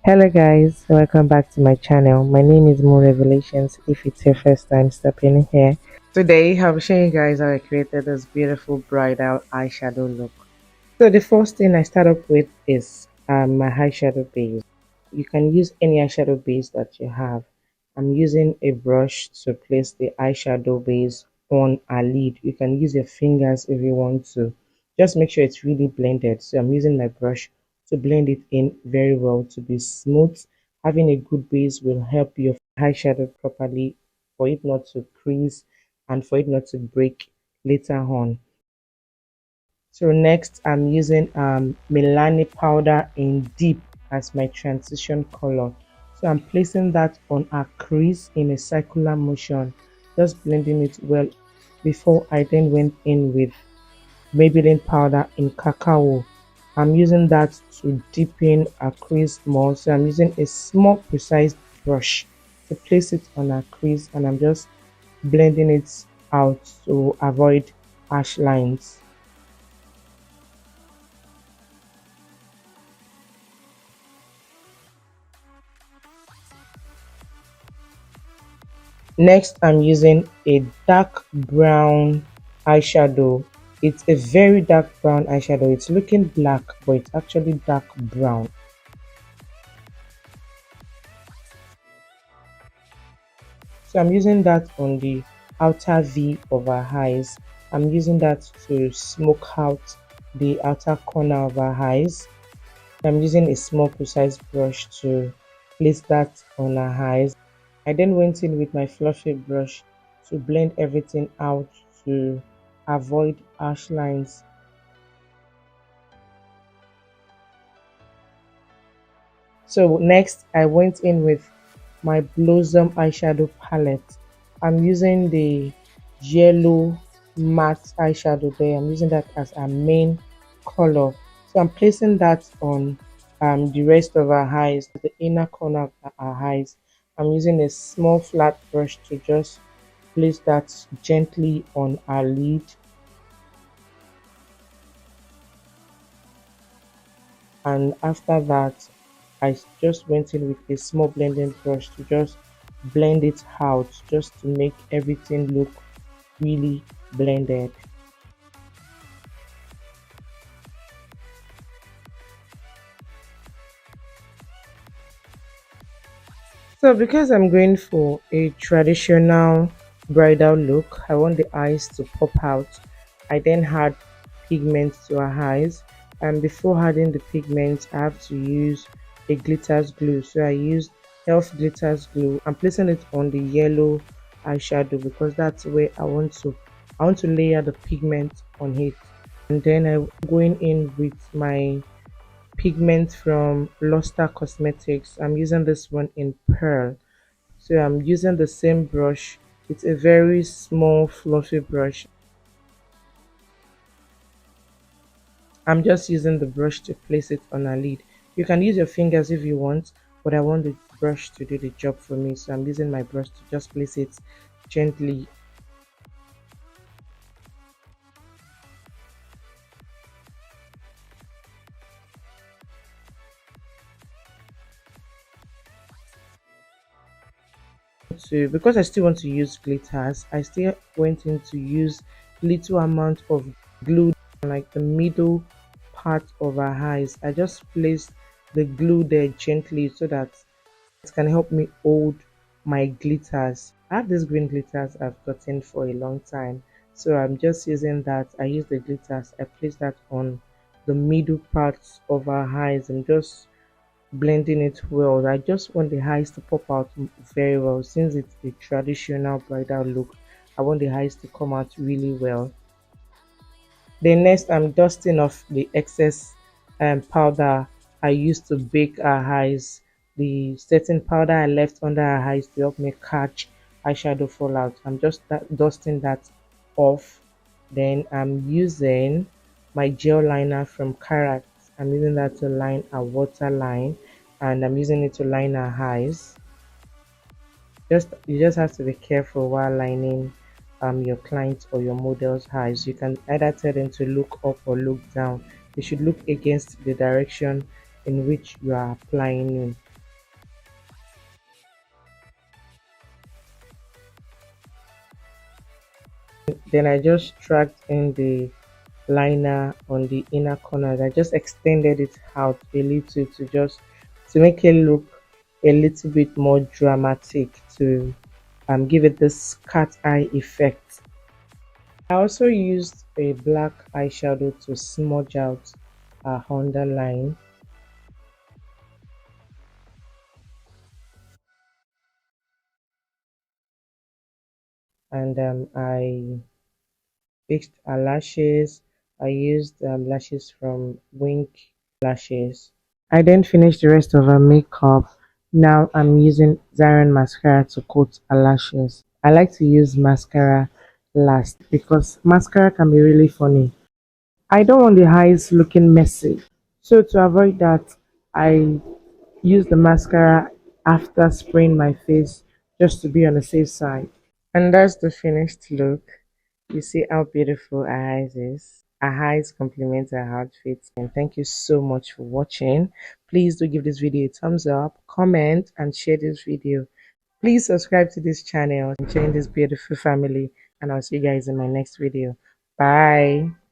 Hello guys, welcome back to my channel. My name is Mo Revelations if it's your first time stepping here. Today I'll be showing you guys how I created this beautiful bridal eyeshadow look. So the first thing I start up with is my eyeshadow base. You can use any eyeshadow base that you have. I'm using a brush to place the eyeshadow base on a lid. You can use your fingers if you want to. Just make sure it's really blended. So I'm using my brush to blend it in very well to be smooth. Having a good base will help your eyeshadow properly for it not to crease and for it not to break later on. So next I'm using Milani powder in deep as my transition color. So I'm placing that on a crease in a circular motion, just blending it well before I then went in with Maybelline powder in Cacao. I'm using that to deepen a crease more. So I'm using a small precise brush to place it on a crease and I'm just blending it out to avoid harsh lines. Next, I'm using a dark brown eyeshadow. It's a very dark brown eyeshadow. It's looking black, but it's actually dark brown. So I'm using that on the outer V of our eyes. I'm using that to smoke out the outer corner of our eyes. I'm using a small precise brush to place that on our eyes. I then went in with my fluffy brush to blend everything out to avoid harsh lines. So next I went in with my Blossom eyeshadow palette. I'm using the yellow matte eyeshadow there. I'm using that as a main color. So I'm placing that on the rest of our eyes, the inner corner of our eyes. I'm using a small flat brush to just place that gently on our lid. And after that I just went in with a small blending brush to just blend it out, just to make everything look really blended. So because I'm going for a traditional bridal look, I want the eyes to pop out. I then add pigment to our eyes, and before adding the pigment I have to use a glitters glue. So I used elf glitters glue. I'm placing it on the yellow eyeshadow because that's where I want to layer the pigment on it. And then I'm going in with my pigment from Luster Cosmetics. I'm using this one in pearl. So I'm using the same brush. It's a very small fluffy brush. I'm just using the brush to place it on a lid. You can use your fingers if you want, but I want the brush to do the job for me. So I'm using my brush to just place it gently. So because I still want to use glitters, I still went in to use little amount of glue like the middle part of our eyes. I just placed the glue there gently so that it can help me hold my glitters. I have these green glitters I've gotten for a long time, so I'm just using that. I use the glitters, I place that on the middle parts of our eyes and just blending it well. I just want the eyes to pop out very well. Since it's a traditional bridal look, I want the eyes to come out really well. Then next I'm dusting off the excess powder I used to bake our eyes, the setting powder I left under our eyes to help me catch eyeshadow fallout. I'm just dusting that off. Then I'm using my gel liner from Karat. I'm using that to line a waterline, and I'm using it to line our eyes. You just have to be careful while lining your client or your model's eyes. You can either tell them to look up or look down. They should look against the direction in which you are applying in. then I just tracked in the liner on the inner corners. I just extended it out a little to make it look a little bit more dramatic, to give it this cat eye effect. I also used a black eyeshadow to smudge out our underline, and I fixed our lashes. I used lashes from Wink Lashes. I then finished the rest of her makeup. Now I'm using Zyron mascara to coat her lashes. I like to use mascara last because mascara can be really funny. I don't want the eyes looking messy. So to avoid that, I use the mascara after spraying my face, just to be on the safe side. And that's the finished look. You see how beautiful our eyes is. Our eyes complement our outfits. And thank you so much for watching. Please do give this video a thumbs up, comment, and share this video. Please subscribe to this channel and join this beautiful family. And I'll see you guys in my next video. Bye.